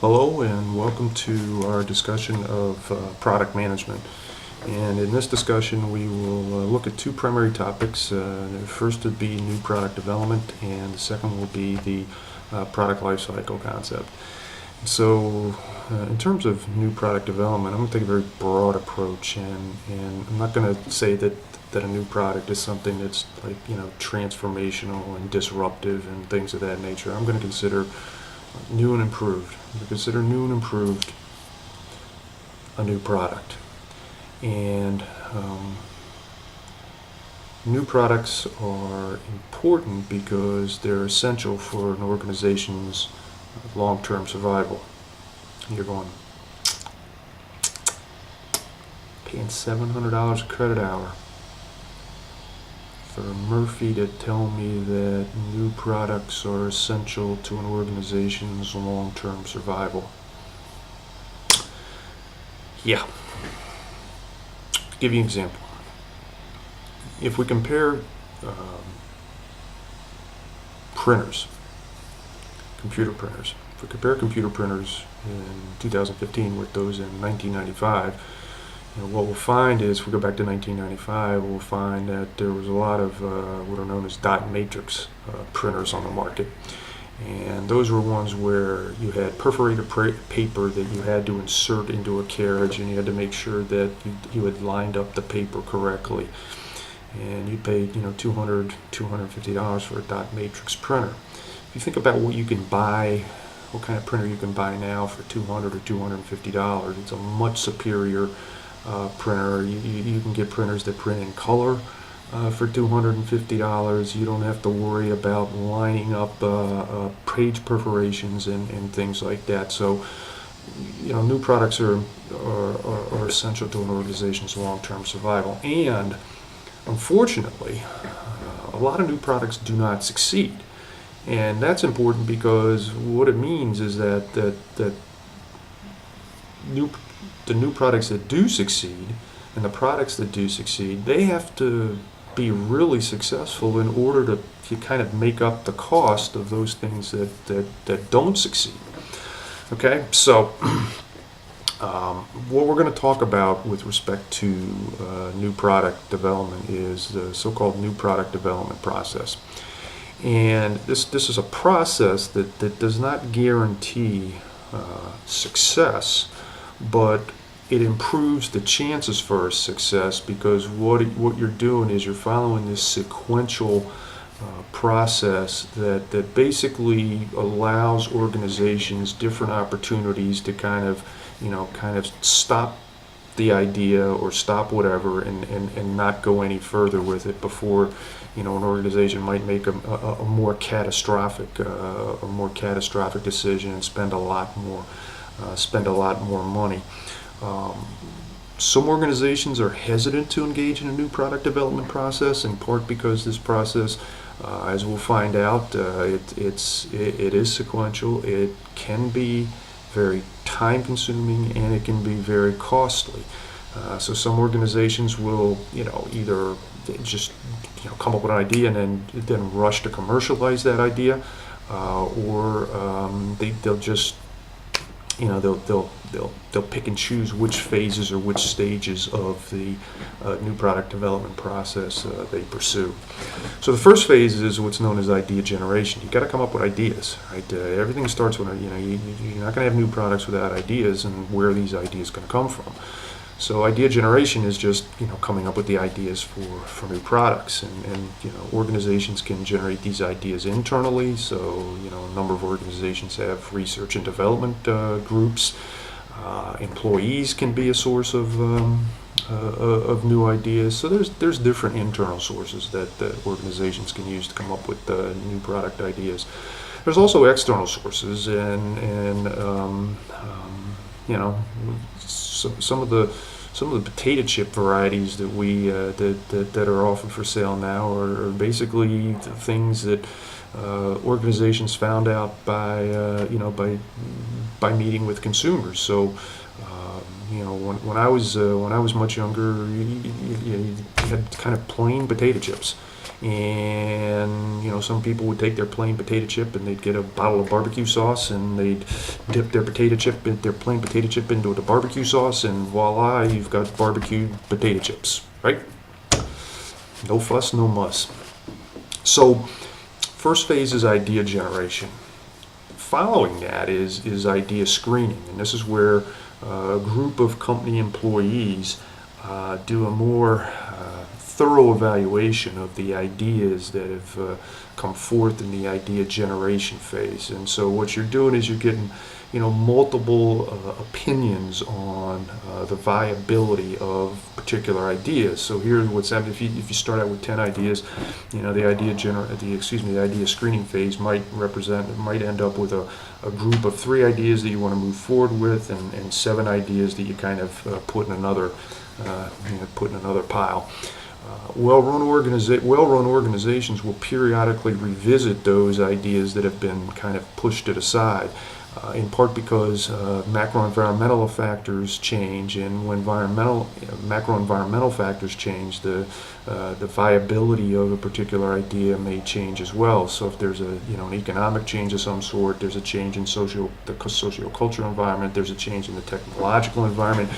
Hello and welcome to our discussion of product management. And in this discussion we will look at two primary topics. The first would be new product development and the second will be the product lifecycle concept. So in terms of new product development, I'm going to take a very broad approach, and I'm not going to say that a new product is something that's like, transformational and disruptive and things of that nature. I'm going to consider new and improved. We consider new and improved a new product. And new products are important because they're essential for an organization's long-term survival. And you're going, paying $700 a credit hour for Murphy to tell me that new products are essential to an organization's long-term survival. Yeah. Give you an example. If we compare printers, computer printers, if we compare computer printers in 2015 with those in 1995, what we'll find is, if we go back to 1995, we'll find that there was a lot of what are known as dot matrix printers on the market. And those were ones where you had perforated paper that you had to insert into a carriage, and you had to make sure that you had lined up the paper correctly. And you paid $200, $250 for a dot matrix printer. If you think about what you can buy, what kind of printer you can buy now for $200 or $250, it's a much superior printer. You can get printers that print in color for $250. You don't have to worry about lining up page perforations and things like that. So, new products are essential to an organization's long-term survival. And unfortunately, a lot of new products do not succeed. And that's important because what it means is that the new products that do succeed and the products that do succeed, they have to be really successful in order to kind of make up the cost of those things that don't succeed. Okay, so what we're going to talk about with respect to new product development is the so-called new product development process. And this is a process that does not guarantee success, but it improves the chances for success, because what you're doing is you're following this sequential process that basically allows organizations different opportunities to kind of stop the idea or stop whatever and not go any further with it before an organization might make a more catastrophic decision and spend a lot more money. Some organizations are hesitant to engage in a new product development process, in part because this process, as we'll find out, it is sequential. It can be very time-consuming and it can be very costly. So some organizations will, either just come up with an idea and then rush to commercialize that idea, or they'll just they'll pick and choose which phases or which stages of the new product development process they pursue. So the first phase is what's known as idea generation. You've got to come up with ideas, right? Everything starts with you're not going to have new products without ideas, and where are these ideas going to come from? So idea generation is just coming up with the ideas for new products, and organizations can generate these ideas internally. So a number of organizations have research and development groups. Employees can be a source of new ideas. So there's different internal sources that organizations can use to come up with new product ideas. There's also external sources, and some of the potato chip varieties that we that are offered for sale now are basically the things that organizations found out by meeting with consumers. So when I was much younger, you had kind of plain potato chips, And some people would take their plain potato chip and they'd get a bottle of barbecue sauce and they'd dip their plain potato chip into the barbecue sauce, and voila, you've got barbecued potato chips, right? No fuss, no muss. So first phase is idea generation. Following that is idea screening, and this is where a group of company employees do a more thorough evaluation of the ideas that have come forth in the idea generation phase. And so what you're doing is you're getting multiple opinions on the viability of particular ideas. So here's what's happening. If you start out with 10 ideas, the idea screening phase might end up with a group of 3 ideas that you want to move forward with, and 7 ideas that you kind of put in another pile. Well-run organizations will periodically revisit those ideas that have been kind of pushed to the side, in part because macro-environmental factors change, and when macro-environmental factors change, the viability of a particular idea may change as well. So if there's an economic change of some sort, there's a change in the socio-cultural environment, there's a change in the technological environment,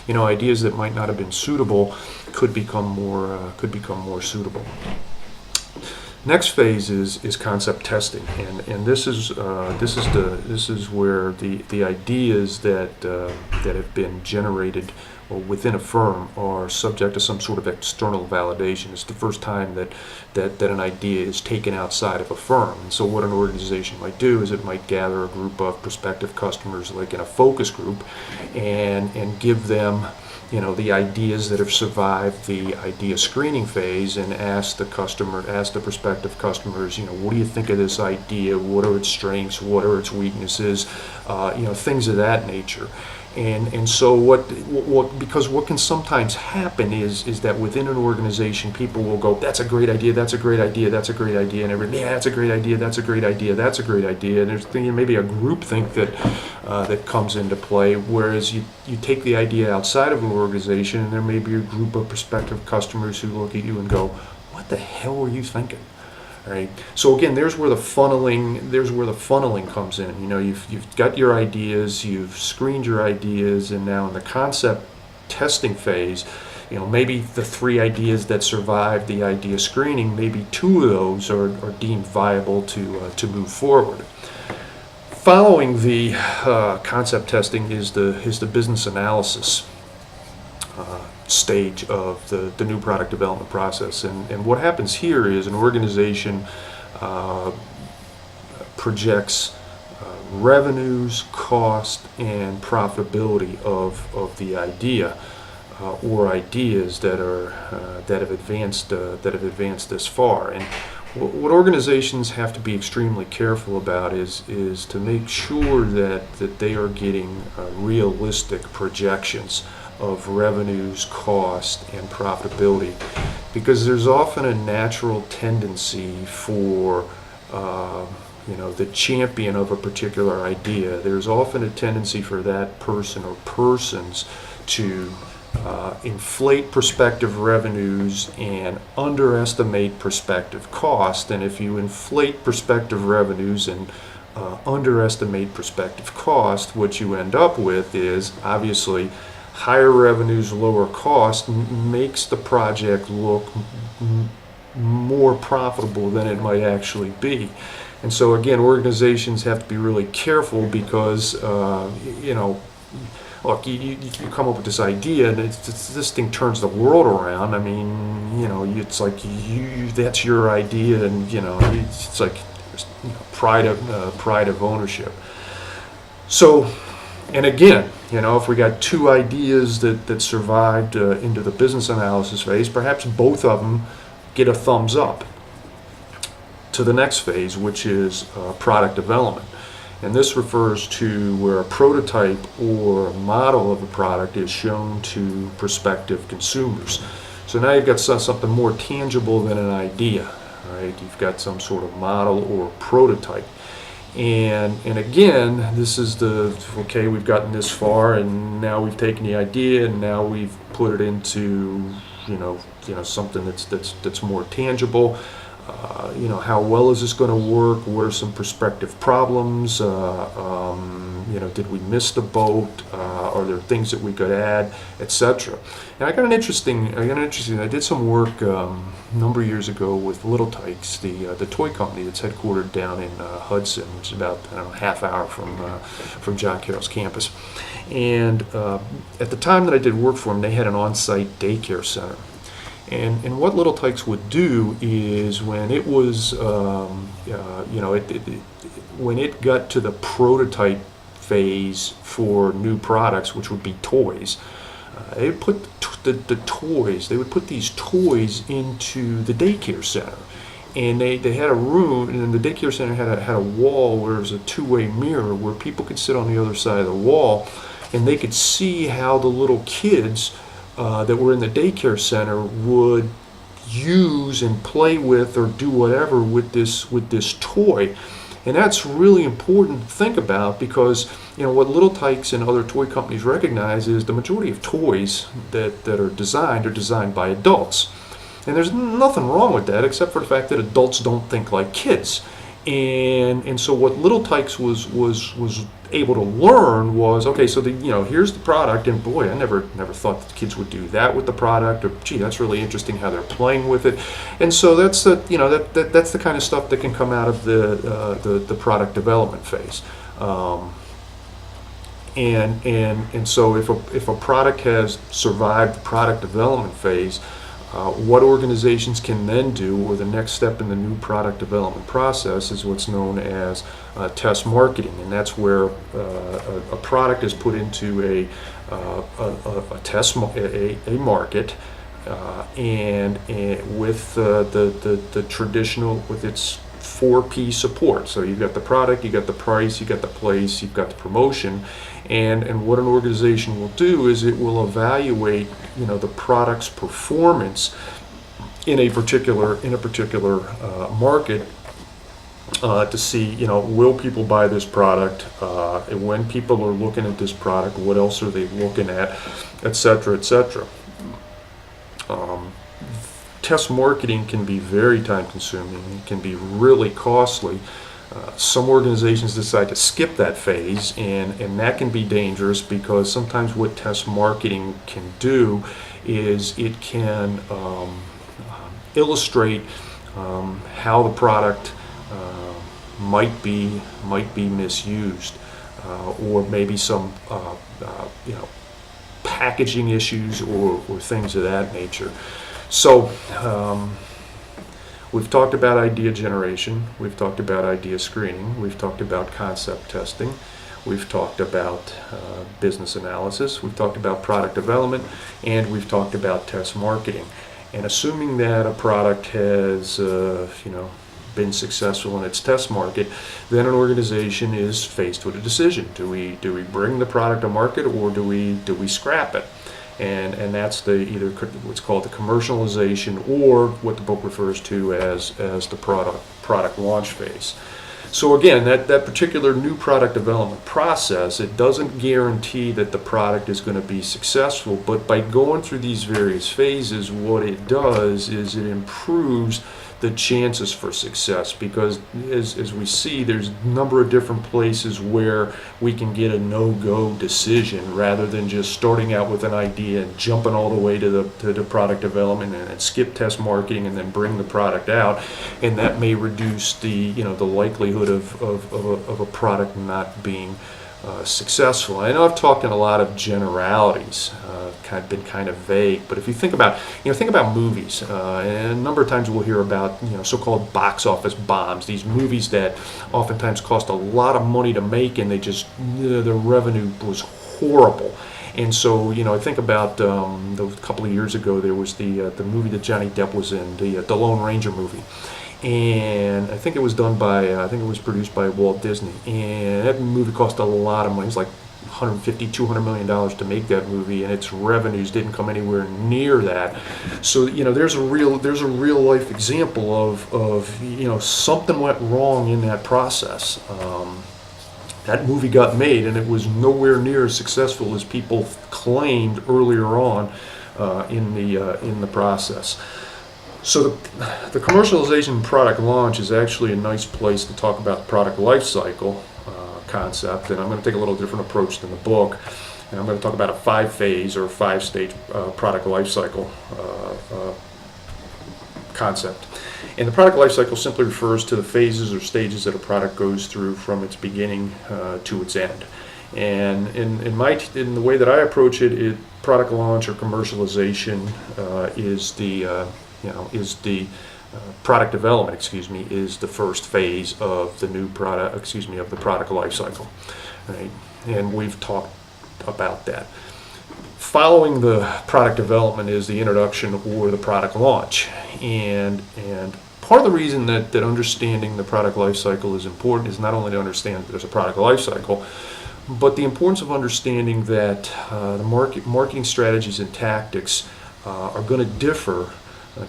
ideas that might not have been suitable could become more suitable. Next phase is concept testing, and this is where the ideas that have been generated within a firm are subject to some sort of external validation. It's the first time that an idea is taken outside of a firm. And so what an organization might do is it might gather a group of prospective customers, like in a focus group, and give them the ideas that have survived the idea screening phase, and ask the prospective customers, what do you think of this idea? What are its strengths? What are its weaknesses? Things of that nature. And so because what can sometimes happen is that within an organization, people will go, that's a great idea, that's a great idea, that's a great idea, and everybody, yeah, that's a great idea, that's a great idea, that's a great idea. And there's maybe a groupthink that comes into play, whereas you take the idea outside of an organization, and there may be a group of prospective customers who look at you and go, what the hell were you thinking? Right. So again, there's where the funneling comes in. You've got your ideas, you've screened your ideas, and now in the concept testing phase, maybe the 3 ideas that survived the idea screening, maybe 2 of those are deemed viable to move forward. Following the concept testing is the business analysis stage of the new product development process. And what happens here is an organization projects revenues, cost, and profitability of the idea or ideas that have advanced this far. And what organizations have to be extremely careful about is to make sure that they are getting realistic projections of revenues, cost, and profitability, because there's often a natural tendency for the champion of a particular idea. There's often a tendency for that person or persons to inflate prospective revenues and underestimate prospective cost. And if you inflate prospective revenues and underestimate prospective cost, what you end up with is obviously higher revenues, lower cost makes the project look more profitable than it might actually be. And so again, organizations have to be really careful, because look, you come up with this idea, and this thing turns the world around. I mean, it's like that's your idea, and it's like pride of ownership. So, and again, if we got 2 ideas that survived into the business analysis phase, perhaps both of them get a thumbs up to the next phase, which is product development. And this refers to where a prototype or a model of a product is shown to prospective consumers. So now you've got something more tangible than an idea, right? You've got some sort of model or prototype. And again, this is we've gotten this far, and now we've taken the idea and now we've put it into, something that's more tangible. How well is this going to work? What are some prospective problems? Did we miss the boat? Are there things that we could add, etc. And I did some work a number of years ago with Little Tikes, the toy company that's headquartered down in Hudson, which is about half hour from John Carroll's campus. And at the time that I did work for them, they had an on-site daycare center. And what Little Tikes would do is when it was, when it got to the prototype phase for new products, which would be toys, they would put they would put these toys into the daycare center. And they had a room, and the daycare center had a wall where there was a two-way mirror where people could sit on the other side of the wall, and they could see how the little kids that were in the daycare center would use and play with or do whatever with this toy. And that's really important to think about, because what Little Tikes and other toy companies recognize is the majority of toys that are designed by adults. And there's nothing wrong with that, except for the fact that adults don't think like kids. And so what Little Tikes was able to learn was, okay, so here's the product, and boy, I never thought that kids would do that with the product, or gee, that's really interesting how they're playing with it. And so that's that's the kind of stuff that can come out of the product development phase. And so if a product has survived the product development phase, what organizations can then do, or the next step in the new product development process, is what's known as test marketing, and that's where a product is put into a test market, and with the traditional, with its 4P support. So you've got the product, you've got the price, you've got the place, you've got the promotion, and what an organization will do is it will evaluate the product's performance in a particular market to see will people buy this product, and when people are looking at this product, what else are they looking at, etc., etc. Test marketing can be very time consuming. It can be really costly. Some organizations decide to skip that phase, and that can be dangerous, because sometimes what test marketing can do is it can illustrate how the product might be misused, or maybe some packaging issues or things of that nature. So we've talked about idea generation, we've talked about idea screening, we've talked about concept testing, we've talked about business analysis, we've talked about product development, and we've talked about test marketing. And assuming that a product has been successful in its test market, then an organization is faced with a decision. Do we bring the product to market, or do we scrap it? And that's either what's called the commercialization, or what the book refers to as the product launch phase. So again, that particular new product development process, it doesn't guarantee that the product is going to be successful, but by going through these various phases, what it does is it improves the chances for success, because as we see, there's a number of different places where we can get a no-go decision, rather than just starting out with an idea and jumping all the way to the product development and skip test marketing and then bring the product out, and that may reduce the likelihood of a product not being successful. I know I've talked in a lot of generalities, been kind of vague, but if you think about movies, and a number of times we'll hear about so-called box office bombs, these movies that oftentimes cost a lot of money to make, and the revenue was horrible. And so I think about a couple of years ago, there was the movie that Johnny Depp was in, the Lone Ranger movie. And I think it was produced by Walt Disney, and that movie cost a lot of money. It was like $150-200 million to make that movie, and its revenues didn't come anywhere near that. So there's a real life example of something went wrong in that process. That movie got made, and it was nowhere near as successful as people claimed earlier on in the process. So the commercialization product launch is actually a nice place to talk about the product life cycle concept, and I'm going to take a little different approach than the book, and I'm going to talk about a 5-phase or 5-stage product life cycle concept. And the product life cycle simply refers to the phases or stages that a product goes through from its beginning to its end. And in the way that I approach it, product launch or commercialization is the product development, is the first phase of the new product, of the product life cycle, right? And we've talked about that. Following the product development is the introduction or the product launch, and part of the reason that understanding the product life cycle is important is not only to understand that there's a product life cycle, but the importance of understanding that the marketing strategies and tactics are going to differ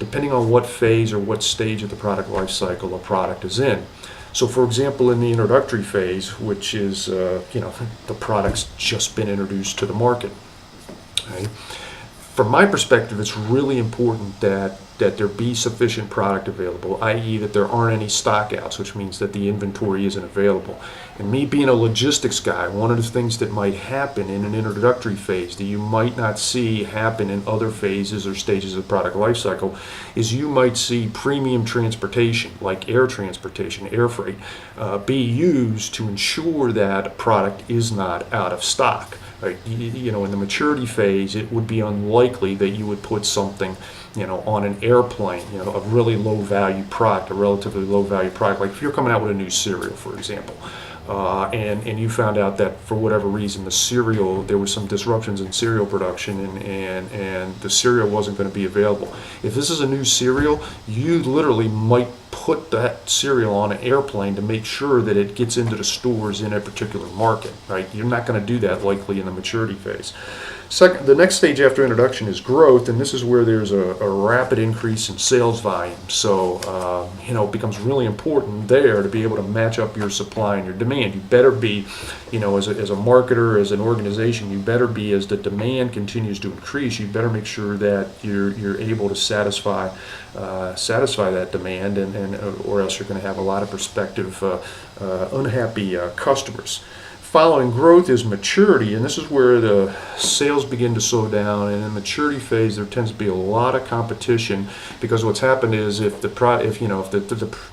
depending on what phase or what stage of the product life cycle a product is in. So for example, in the introductory phase, which is the product's just been introduced to the market, right? From my perspective, it's really important that there be sufficient product available, i.e. that there aren't any stockouts, which means that the inventory isn't available. And me being a logistics guy, one of the things that might happen in an introductory phase that you might not see happen in other phases or stages of the product life cycle is you might see premium transportation, like air transportation, air freight, be used to ensure that a product is not out of stock. Right? In the maturity phase, it would be unlikely that you would put something, on an airplane, a really low value product, a relatively low value product. Like if you're coming out with a new cereal, for example, and you found out that for whatever reason there was some disruptions in cereal production and the cereal wasn't going to be available. If this is a new cereal, you literally might put that cereal on an airplane to make sure that it gets into the stores in a particular market, right? You're not going to do that likely in the maturity phase. Second, the next stage after introduction is growth, and this is where there's a rapid increase in sales volume. So, it becomes really important there to be able to match up your supply and your demand. You better be, as a marketer, as an organization, you better be, as the demand continues to increase, you better make sure that you're able to satisfy that demand, or else you're going to have a lot of prospective unhappy customers. Following growth is maturity, and this is where the sales begin to slow down. And in the maturity phase, there tends to be a lot of competition because what's happened is if the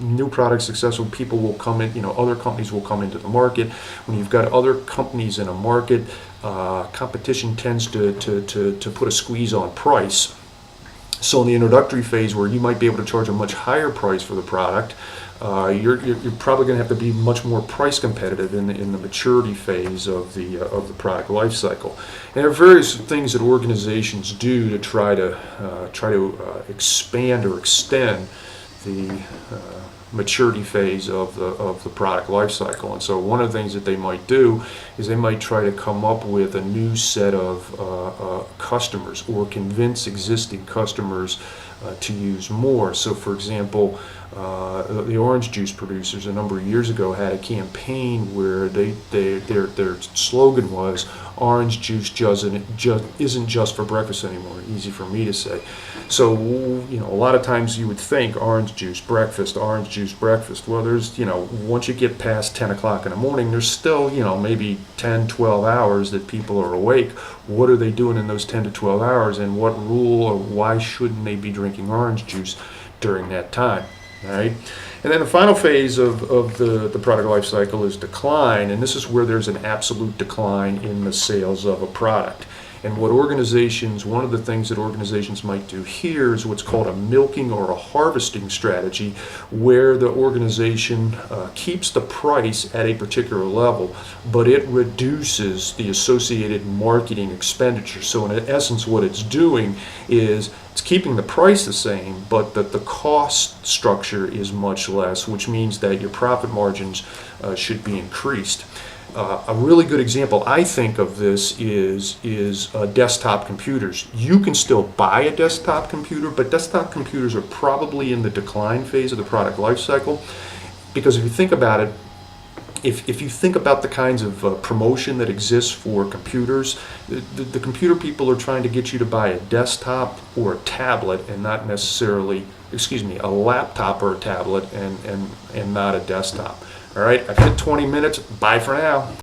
new product successful, people will come in. Other companies will come into the market. When you've got other companies in a market, competition tends to put a squeeze on price. So in the introductory phase, where you might be able to charge a much higher price for the product, you're probably going to have to be much more price competitive in the maturity phase of the product life cycle. And there are various things that organizations do to try to expand or extend the maturity phase of the product life cycle. And so one of the things that they might do is they might try to come up with a new set of customers or convince existing customers to use more. So for example, the orange juice producers a number of years ago had a campaign where their slogan was orange juice isn't just for breakfast anymore. Easy for me to say. So a lot of times you would think orange juice breakfast. Well, there's once you get past 10 o'clock in the morning, there's still maybe 10, 12 hours that people are awake. What are they doing in those 10 to 12 hours, and what rule or why shouldn't they be drinking orange juice during that time? All right. And then the final phase of the product life cycle is decline, and this is where there's an absolute decline in the sales of a product. And one of the things that organizations might do here is what's called a milking or a harvesting strategy, where the organization keeps the price at a particular level, but it reduces the associated marketing expenditure. So in essence, what it's doing is it's keeping the price the same, but that the cost structure is much less, which means that your profit margins should be increased. A really good example, I think, of this is desktop computers. You can still buy a desktop computer, but desktop computers are probably in the decline phase of the product life cycle, because if you think about it, if you think about the kinds of promotion that exists for computers, the computer people are trying to get you to buy a desktop or a tablet and not necessarily, excuse me, a laptop or a tablet and not a desktop. All right, I've hit 20 minutes. Bye for now.